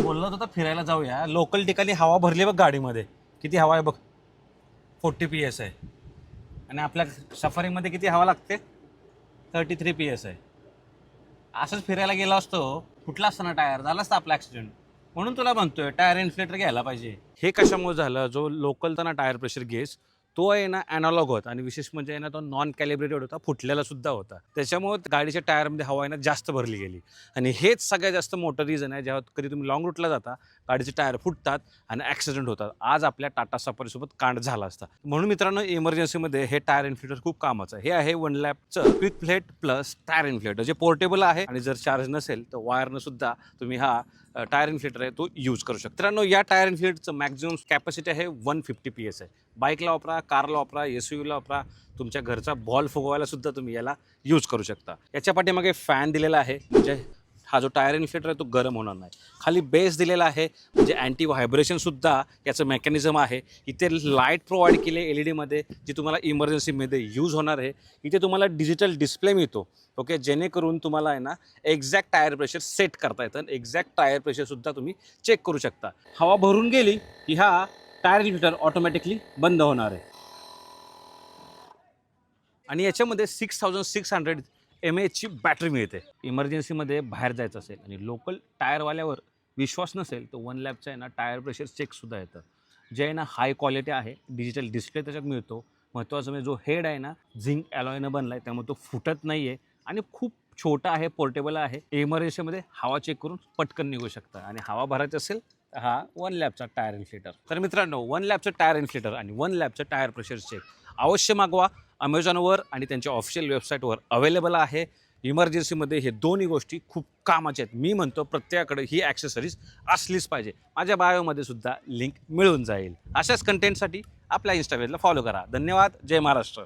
बोललो होतं फिरायला जाऊया, लोकल ठिकाणी हवा भरली बघ गाडीमध्ये. किती हवा आहे बघ, 40 PS आहे. आणि आपल्या सफारीमध्ये किती हवा लागते, 33 PS आहे. असंच फिरायला गेलो असतो, कुठला असताना टायर झाला असता आपला ॲक्सिडेंट. म्हणून तुला म्हणतोय टायर इन्फ्लेटर घ्यायला पाहिजे. हे कशामुळे झालं, जो लोकलचा ना टायर प्रेशर गेज तो आहे ना ॲनालॉग होता आणि विशेष म्हणजे आहे ना तो नॉन कॅलिब्रेटेड होता, फुटलेला सुद्धा होता. त्याच्यामुळे गाडीच्या टायरमध्ये हवा आहे ना जास्त भरली गेली. आणि हेच सगळ्यात जास्त मोठं रिझन आहे, जेव्हा कधी तुम्ही लॉंग रूटला जाता गाडीचे टायर फुटतात आणि ॲक्सिडेंट होतात. आज आपल्या टाटा सफारीसोबत कांड झाला असता. म्हणून मित्रांनो, इमर्जन्सीमध्ये हे टायर इन्फ्लेटर खूप कामाचं आहे. हे आहे वन लॅपचं quick flat plus tyre inflator, जे पोर्टेबल आहे आणि जर चार्ज नसेल तर वायरनं सुद्धा तुम्ही हा टायर इन्फ्लेटर आहे तो यूज करू शकता. मित्रांनो, या टायर इन्फ्लेटरचं मॅक्झिमम कॅपॅसिटी आहे 150 PS आहे. बाईकला वापरा, कारला वापरा, SUVला वापरा, तुमच्या घरचा बॉल फुगवायला सुद्धा तुम्ही याला यूज करू शकता. याच्या पाठीमागे फॅन दिलेला आहे, म्हणजे हा जो टायर इन्फ्लेटर आहे तो गरम होणार नाही. खाली बेस दिलेला आहे, म्हणजे अँटी व्हायब्रेशनसुद्धा याचं मेकॅनिझम आहे. इथे लाईट प्रोव्हाइड केली आहे LEDमध्ये, जी तुम्हाला इमर्जन्सीमध्ये यूज होणार आहे. इथे तुम्हाला डिजिटल डिस्प्ले मिळतो, ओके, जेणेकरून तुम्हाला आहे ना एक्झॅक्ट टायर प्रेशर सेट करता येतं आणि एक्झॅक्ट टायर प्रेशरसुद्धा तुम्ही चेक करू शकता. हवा भरून गेली की हा टायर इन्फ्लेटर ऑटोमॅटिकली बंद होणार आहे. आणि याच्यामध्ये 6600 mAhची बॅटरी मिळते. इमर्जन्सीमध्ये बाहेर जायचं असेल आणि लोकल टायरवाल्यावर विश्वास नसेल तर वन लॅबचं आहे ना टायर प्रेशर चेकसुद्धा येतं, जे आहे ना हाय क्वालिटी आहे. डिजिटल डिस्प्ले त्याच्यात मिळतो. महत्त्वाचं म्हणजे जो हेड आहे ना झिंक ॲलॉयनं बनला आहे, त्यामुळे तो फुटत नाही आहे आणि खूप छोटा आहे, पोर्टेबल आहे. इमर्जन्सीमध्ये हवा चेक करून पटकन निघू शकता. आणि हवा भरायची असेल तर हा वन लॅबचा टायर इन्फ्लेटर. तर मित्रांनो, वन लॅबचं टायर इन्फ्लेटर आणि वन लॅबचं टायर प्रेशर चेक अवश्य मागवा. अमेझॉनवर आणि त्यांच्या ऑफिशियल वेबसाईटवर अवेलेबल आहे. इमर्जन्सीमध्ये हे दोन्ही गोष्टी खूप कामाच्या आहेत. मी म्हणतो प्रत्येकाकडे ही ॲक्सेसरीज असलीच पाहिजे. माझ्या बायोमध्ये सुद्धा लिंक मिळून जाईल. अशाच कंटेंटसाठी आपल्या इंस्टाग्रामला फॉलो करा. धन्यवाद. जय महाराष्ट्र.